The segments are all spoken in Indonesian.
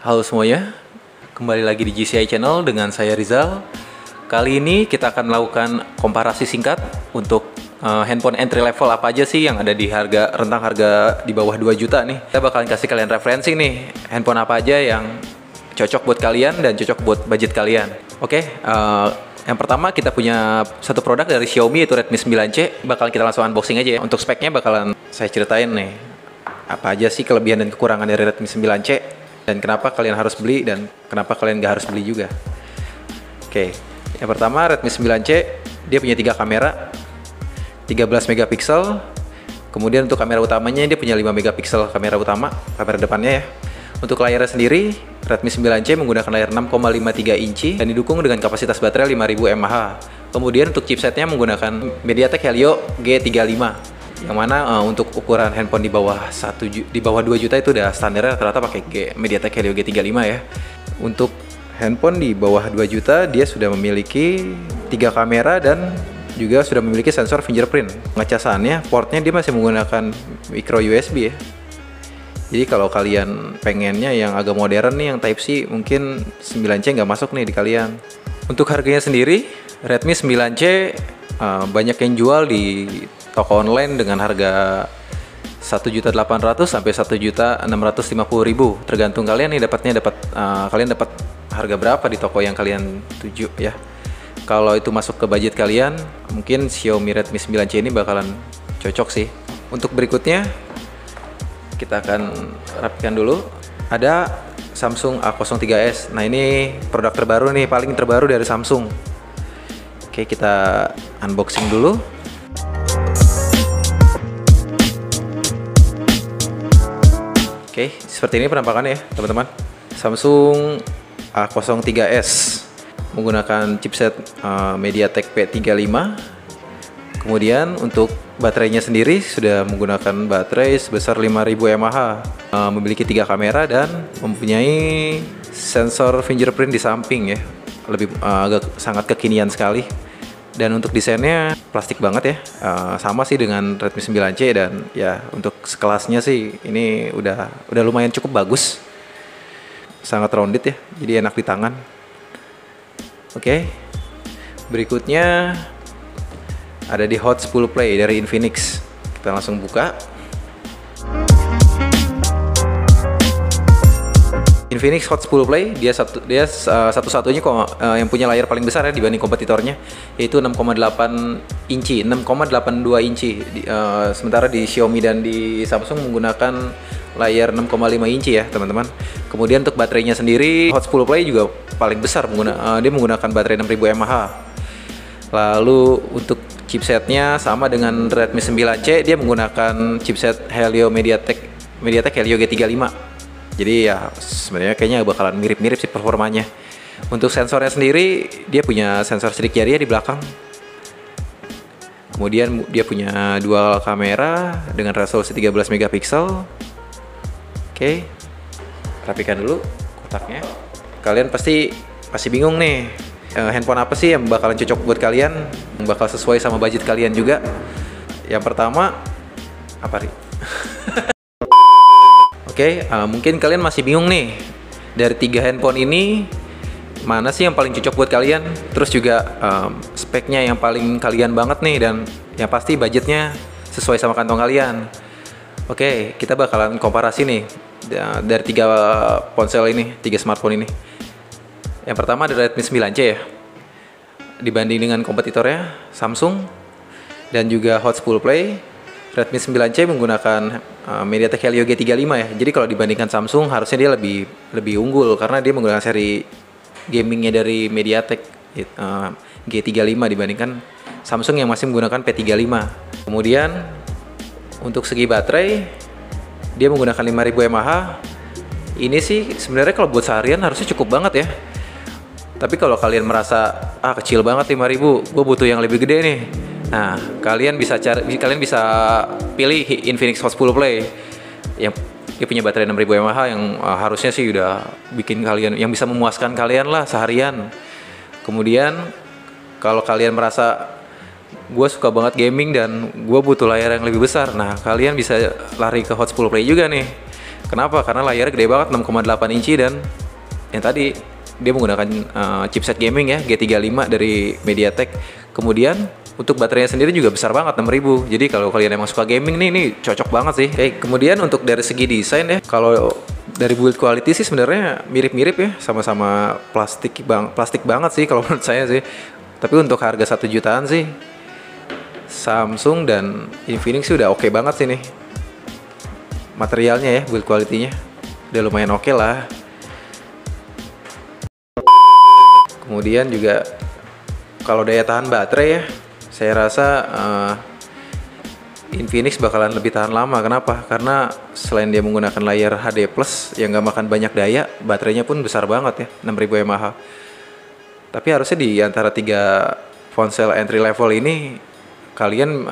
Halo semuanya, kembali lagi di GCI Channel dengan saya Rizal. Kali ini kita akan melakukan komparasi singkat untuk handphone entry level apa aja sih yang ada di rentang harga di bawah 2 juta nih. Kita bakalan kasih kalian referensi nih, handphone apa aja yang cocok buat kalian dan cocok buat budget kalian. Oke, yang pertama kita punya satu produk dari Xiaomi yaitu Redmi 9C. Bakalan kita langsung unboxing aja ya. Untuk speknya bakalan saya ceritain nih, apa aja sih kelebihan dan kekurangan dari Redmi 9C dan kenapa kalian harus beli dan kenapa kalian gak harus beli juga. Oke, yang pertama Redmi 9C dia punya 3 kamera 13 megapiksel. Kemudian untuk kamera utamanya dia punya 5 megapiksel kamera utama, kamera depannya ya. Untuk layarnya sendiri Redmi 9C menggunakan layar 6,53 inci dan didukung dengan kapasitas baterai 5000 mAh. Kemudian untuk chipsetnya menggunakan MediaTek Helio G35 yang mana untuk ukuran handphone di bawah 2 juta itu udah standarnya rata-rata pakai MediaTek Helio G35 ya. Untuk handphone di bawah 2 juta dia sudah memiliki 3 kamera dan juga sudah memiliki sensor fingerprint. Pengecasannya, portnya dia masih menggunakan micro USB ya. Jadi kalau kalian pengennya yang agak modern nih, yang Type-C, mungkin 9C nggak masuk nih di kalian. Untuk harganya sendiri, Redmi 9C banyak yang jual di toko online dengan harga 1.800.000 sampai 1.650.000, tergantung kalian nih kalian dapat harga berapa di toko yang kalian tuju ya. Kalau itu masuk ke budget kalian, mungkin Xiaomi Redmi 9C ini bakalan cocok sih. Untuk berikutnya kita akan rapikan dulu. Ada Samsung A03s. Nah, ini produk terbaru nih, paling terbaru dari Samsung. Oke, kita unboxing dulu. Oke, seperti ini penampakannya ya teman-teman. Samsung A03s menggunakan chipset MediaTek P35. Kemudian untuk baterainya sendiri sudah menggunakan baterai sebesar 5000 mAh. Memiliki 3 kamera dan mempunyai sensor fingerprint di samping ya. Sangat kekinian sekali. Dan untuk desainnya plastik banget ya, sama sih dengan Redmi 9C dan ya untuk sekelasnya sih ini udah lumayan cukup bagus, sangat rounded ya, jadi enak di tangan. Oke, berikutnya ada di Hot 10 Play dari Infinix. Kita langsung buka. Infinix Hot 10 Play dia satu-satunya kok yang punya layar paling besar ya dibanding kompetitornya, yaitu 6,82 inci. Sementara di Xiaomi dan di Samsung menggunakan layar 6,5 inci ya teman-teman. Kemudian untuk baterainya sendiri Hot 10 Play juga paling besar, dia menggunakan baterai 6000 mAh. Lalu untuk chipsetnya sama dengan Redmi 9C, dia menggunakan chipset Helio MediaTek Helio G35. Jadi ya sebenarnya kayaknya bakalan mirip-mirip sih performanya. Untuk sensornya sendiri dia punya sensor sidik jari di belakang. Kemudian dia punya dual kamera dengan resolusi 13 megapiksel. Oke, rapikan dulu kotaknya. Kalian pasti masih bingung nih, handphone apa sih yang bakalan cocok buat kalian, yang bakal sesuai sama budget kalian juga. Yang pertama apa nih? Oke, mungkin kalian masih bingung nih, dari 3 handphone ini mana sih yang paling cocok buat kalian, terus juga speknya yang paling kalian banget nih, dan yang pasti budgetnya sesuai sama kantong kalian. Oke, kita bakalan komparasi nih dari 3 ponsel ini, 3 smartphone ini. Yang pertama ada Redmi 9C ya, dibanding dengan kompetitornya Samsung dan juga Hot 10 Play. Redmi 9C menggunakan MediaTek Helio G35 ya. Jadi kalau dibandingkan Samsung harusnya dia lebih unggul karena dia menggunakan seri gamingnya dari MediaTek G35 dibandingkan Samsung yang masih menggunakan P35. Kemudian untuk segi baterai dia menggunakan 5000 mAh. Ini sih sebenarnya kalau buat seharian harusnya cukup banget ya. Tapi kalau kalian merasa kecil banget 5000, gue butuh yang lebih gede nih. Nah, kalian bisa pilih Infinix Hot 10 Play yang dia punya baterai 6000 mAh yang harusnya sih udah bikin kalian, yang bisa memuaskan kalian lah seharian. Kemudian kalau kalian merasa gue suka banget gaming dan gue butuh layar yang lebih besar, nah kalian bisa lari ke Hot 10 Play juga nih. Kenapa? Karena layarnya gede banget, 6,8 inci, dan yang tadi dia menggunakan chipset gaming ya, G35 dari MediaTek. Kemudian untuk baterainya sendiri juga besar banget, 6000. Jadi kalau kalian emang suka gaming nih, ini cocok banget sih. Oke, kemudian untuk dari segi desain ya, kalau dari build quality sih sebenarnya mirip-mirip ya, sama-sama plastik banget sih kalau menurut saya sih. Tapi untuk harga 1 jutaan sih, Samsung dan Infinix sih udah oke banget sih nih. Materialnya ya, build quality-nya udah lumayan oke lah. Kemudian juga kalau daya tahan baterai ya, saya rasa Infinix bakalan lebih tahan lama. Kenapa? Karena selain dia menggunakan layar HD Plus yang nggak makan banyak daya, baterainya pun besar banget ya, 6000 mAh. Tapi harusnya di antara 3 ponsel entry level ini, kalian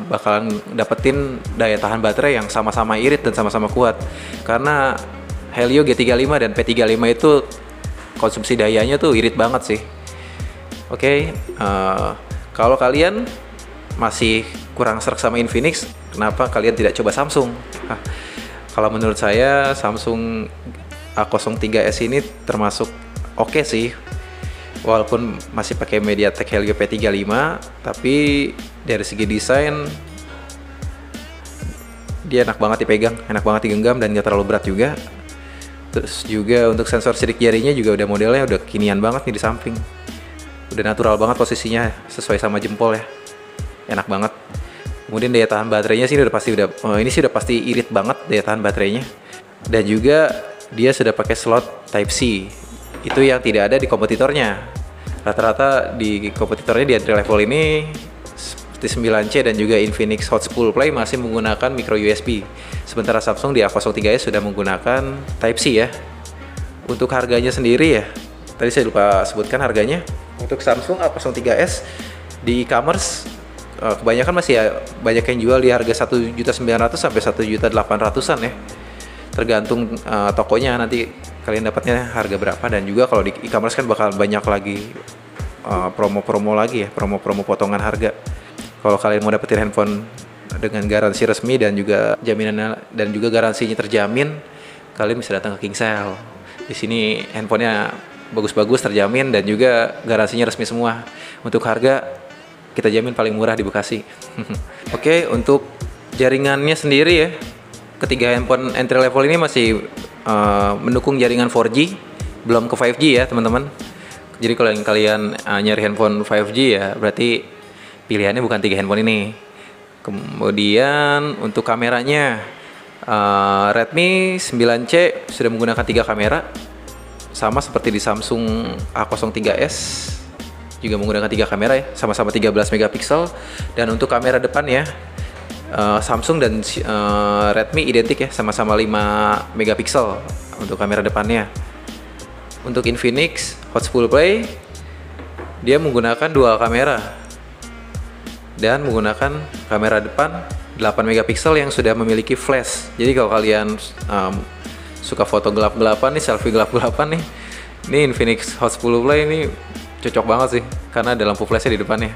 bakalan dapetin daya tahan baterai yang sama-sama irit dan sama-sama kuat. Karena Helio G35 dan P35 itu konsumsi dayanya tuh irit banget sih. Oke, kalau kalian masih kurang sreg sama Infinix, kenapa kalian tidak coba Samsung? Kalau menurut saya Samsung A03s ini termasuk oke sih, walaupun masih pakai MediaTek Helio P35, tapi dari segi desain dia enak banget dipegang, enak banget digenggam, dan gak terlalu berat juga. Terus juga untuk sensor sidik jarinya juga udah modelnya udah kekinian banget nih di samping. Udah natural banget posisinya, sesuai sama jempol ya. Enak banget. Kemudian daya tahan baterainya sih ini sih udah pasti irit banget daya tahan baterainya. Dan juga dia sudah pakai slot Type C. Itu yang tidak ada di kompetitornya. Rata-rata di kompetitornya di entry level ini seperti 9C dan juga Infinix Hot 10 Play masih menggunakan micro USB. Sementara Samsung di A03s sudah menggunakan Type C ya. Untuk harganya sendiri ya, tadi saya lupa sebutkan harganya. Untuk Samsung A03s di e-commerce kebanyakan masih ya, banyak yang jual di harga 1.900.000 sampai 1.800.000-an ya. Tergantung tokonya nanti kalian dapatnya harga berapa. Dan juga kalau di e-commerce kan bakal banyak lagi promo-promo lagi ya, promo-promo potongan harga. Kalau kalian mau dapetin handphone dengan garansi resmi dan juga jaminan dan juga garansinya terjamin, kalian bisa datang ke KingCell. Di sini handphonenya bagus-bagus, terjamin, dan juga garansinya resmi semua. Untuk harga kita jamin paling murah di Bekasi. Oke, untuk jaringannya sendiri ya, ketiga handphone entry level ini masih mendukung jaringan 4G, belum ke 5G ya teman-teman. Jadi kalau kalian nyari handphone 5G ya, berarti pilihannya bukan 3 handphone ini. Kemudian untuk kameranya, Redmi 9C sudah menggunakan 3 kamera, sama seperti di Samsung A03s juga menggunakan 3 kamera ya, sama-sama 13 megapiksel. Dan untuk kamera depan ya, Samsung dan Redmi identik ya, sama-sama 5 megapiksel untuk kamera depannya. Untuk Infinix Hot 10 Play dia menggunakan 2 kamera dan menggunakan kamera depan 8 megapiksel yang sudah memiliki flash. Jadi kalau kalian suka foto gelap-gelapan nih, selfie gelap-gelapan nih, ini Infinix Hot 10 Play ini cocok banget sih karena ada lampu flashnya di depannya.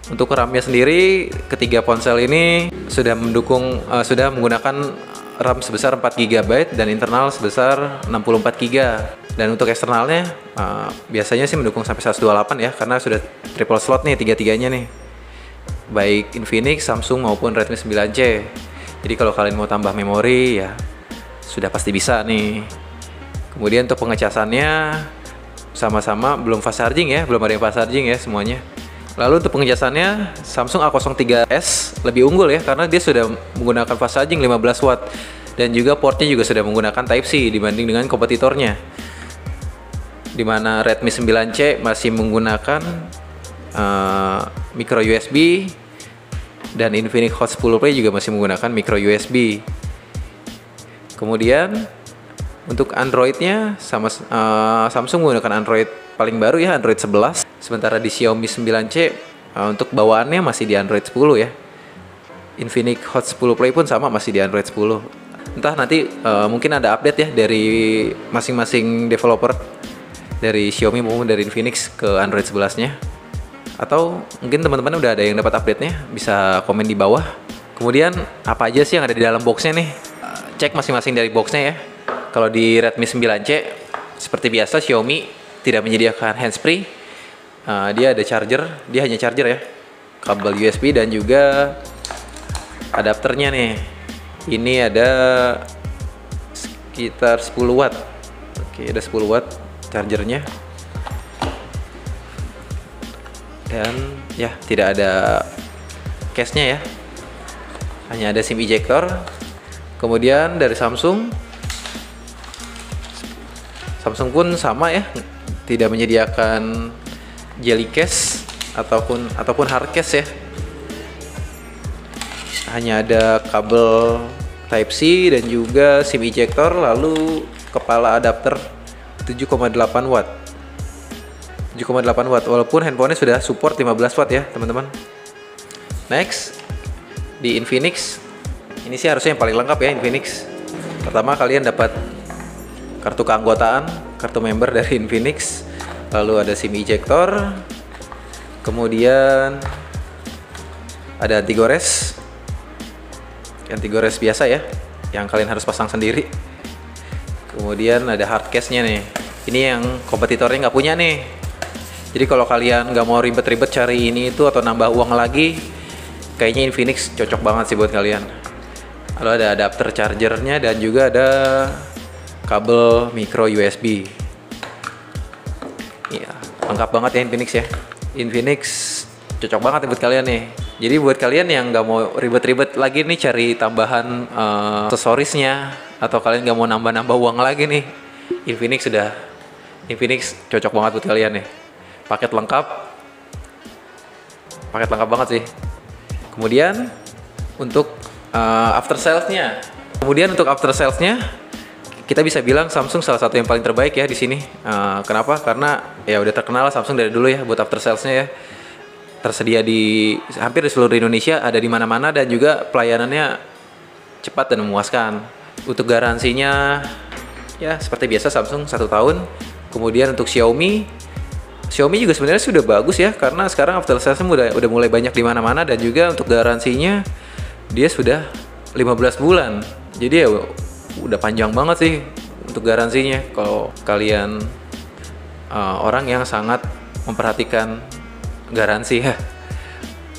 Untuk RAM-nya sendiri, ketiga ponsel ini sudah menggunakan RAM sebesar 4 GB dan internal sebesar 64 GB. Dan untuk eksternalnya biasanya sih mendukung sampai 128 ya, karena sudah triple slot nih tiga-tiganya nih, baik Infinix, Samsung maupun Redmi 9C. Jadi kalau kalian mau tambah memori ya sudah pasti bisa nih. Kemudian untuk pengecasannya sama-sama belum fast charging ya, belum ada yang fast charging ya semuanya. Lalu untuk pengecasannya, Samsung A03s lebih unggul ya, karena dia sudah menggunakan fast charging 15 watt. Dan juga portnya juga sudah menggunakan Type C dibanding dengan kompetitornya. Dimana Redmi 9C masih menggunakan micro USB, dan Infinix Hot 10 Play juga masih menggunakan micro USB. Kemudian untuk Android-nya Samsung menggunakan Android paling baru ya, Android 11. Sementara di Xiaomi 9C untuk bawaannya masih di Android 10 ya. Infinix Hot 10 Play pun sama, masih di Android 10. Entah nanti mungkin ada update ya dari masing-masing developer, dari Xiaomi maupun dari Infinix ke Android 11-nya. Atau mungkin teman-teman udah ada yang dapat update-nya, bisa komen di bawah. Kemudian apa aja sih yang ada di dalam boxnya nih? cek masing-masing dari boxnya ya. Kalau di Redmi 9C seperti biasa Xiaomi tidak menyediakan handsfree. Dia ada charger, dia hanya charger ya, kabel USB dan juga adapternya nih. Ini ada sekitar 10 watt. Oke, ada 10 watt chargernya. Dan ya tidak ada case-nya ya. Hanya ada SIM ejector. Kemudian dari Samsung pun sama ya, tidak menyediakan jelly case ataupun hard case ya. Hanya ada kabel Type C dan juga SIM ejector, lalu kepala adapter 7,8 watt. 7,8 watt, walaupun handphonenya sudah support 15 watt ya teman-teman. Next, di Infinix, ini sih harusnya yang paling lengkap ya Infinix. Pertama kalian dapat kartu keanggotaan, kartu member dari Infinix, lalu ada SIM ejector, kemudian ada anti gores biasa ya, yang kalian harus pasang sendiri. Kemudian ada hard case-nya nih, ini yang kompetitornya nggak punya nih. Jadi kalau kalian nggak mau ribet-ribet cari ini itu atau nambah uang lagi, kayaknya Infinix cocok banget sih buat kalian. Lalu ada adapter chargernya dan juga ada kabel micro USB. Iya, lengkap banget ya Infinix ya. Infinix cocok banget buat kalian nih. Jadi buat kalian yang nggak mau ribet-ribet lagi nih cari tambahan aksesorisnya, atau kalian nggak mau nambah-nambah uang lagi nih, Infinix cocok banget buat kalian nih. Paket lengkap banget sih. Kemudian untuk after salesnya, kita bisa bilang Samsung salah satu yang paling terbaik ya di sini. Kenapa? Karena ya udah terkenal Samsung dari dulu ya buat after salesnya ya. Tersedia di hampir di seluruh Indonesia, ada di mana-mana, dan juga pelayanannya cepat dan memuaskan. Untuk garansinya ya seperti biasa Samsung 1 tahun. Kemudian untuk Xiaomi juga sebenarnya sudah bagus ya, karena sekarang after salesnya udah mulai banyak di mana-mana, dan juga untuk garansinya dia sudah 15 bulan. Jadi ya udah panjang banget sih untuk garansinya kalau kalian orang yang sangat memperhatikan garansi ya.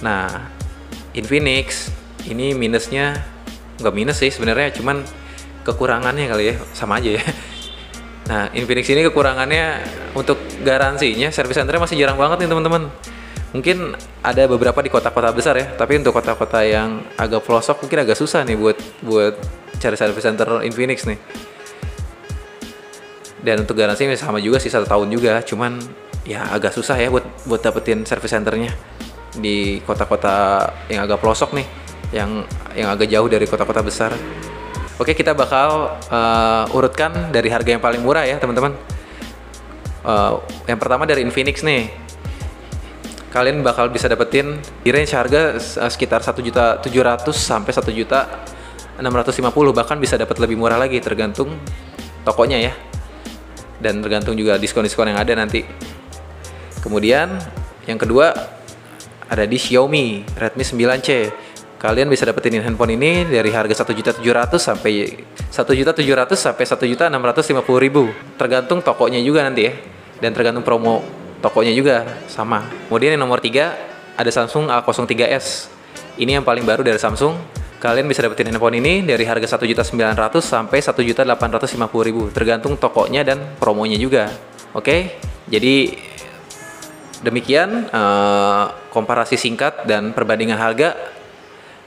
Nah, Infinix ini minusnya nggak minus sih sebenarnya, cuman kekurangannya kali ya, sama aja ya. Nah, Infinix ini kekurangannya untuk garansinya, service centernya masih jarang banget nih teman-teman. Mungkin ada beberapa di kota-kota besar ya, tapi untuk kota-kota yang agak pelosok mungkin agak susah nih buat cari service center Infinix nih. Dan untuk garansinya sama juga sih, 1 tahun juga, cuman ya agak susah ya buat dapetin service centernya di kota-kota yang agak pelosok nih, yang agak jauh dari kota-kota besar. Oke, kita bakal urutkan dari harga yang paling murah ya teman-teman. Yang pertama dari Infinix nih, kalian bakal bisa dapetin di range harga sekitar 1.700.000 sampai 1.650.000, bahkan bisa dapat lebih murah lagi tergantung tokonya ya, dan tergantung juga diskon-diskon yang ada nanti. Kemudian yang kedua ada di Xiaomi Redmi 9C. Kalian bisa dapetin handphone ini dari harga 1.700.000 sampai 1.700.000 sampai 1.650.000, tergantung tokonya juga nanti ya, dan tergantung promo tokonya juga sama. Kemudian yang nomor 3 ada Samsung A03s. Ini yang paling baru dari Samsung. Kalian bisa dapetin handphone ini dari harga 1.900.000 sampai 1.850.000, tergantung tokonya dan promonya juga. Oke, jadi demikian komparasi singkat dan perbandingan harga.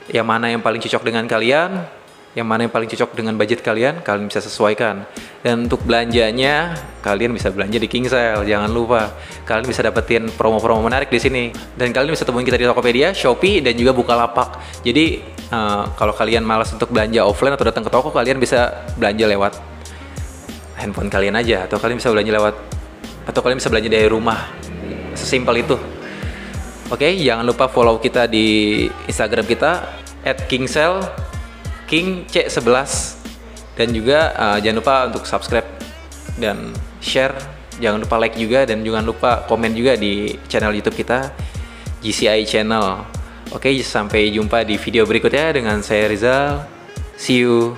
Yang mana yang paling cocok dengan kalian, yang mana yang paling cocok dengan budget kalian bisa sesuaikan. Dan untuk belanjanya, kalian bisa belanja di KingSale. Jangan lupa, kalian bisa dapetin promo-promo menarik di sini. Dan kalian bisa temuin kita di Tokopedia, Shopee, dan juga Bukalapak. Jadi kalau kalian malas untuk belanja offline atau datang ke toko, kalian bisa belanja lewat handphone kalian aja, atau kalian bisa belanja dari rumah. Sesimpel itu. Oke, jangan lupa follow kita di Instagram kita @KingSale, King C11, dan juga jangan lupa untuk subscribe dan share. Jangan lupa like juga, dan jangan lupa komen juga di channel YouTube kita, GCI Channel. Oke, sampai jumpa di video berikutnya dengan saya Rizal. See you.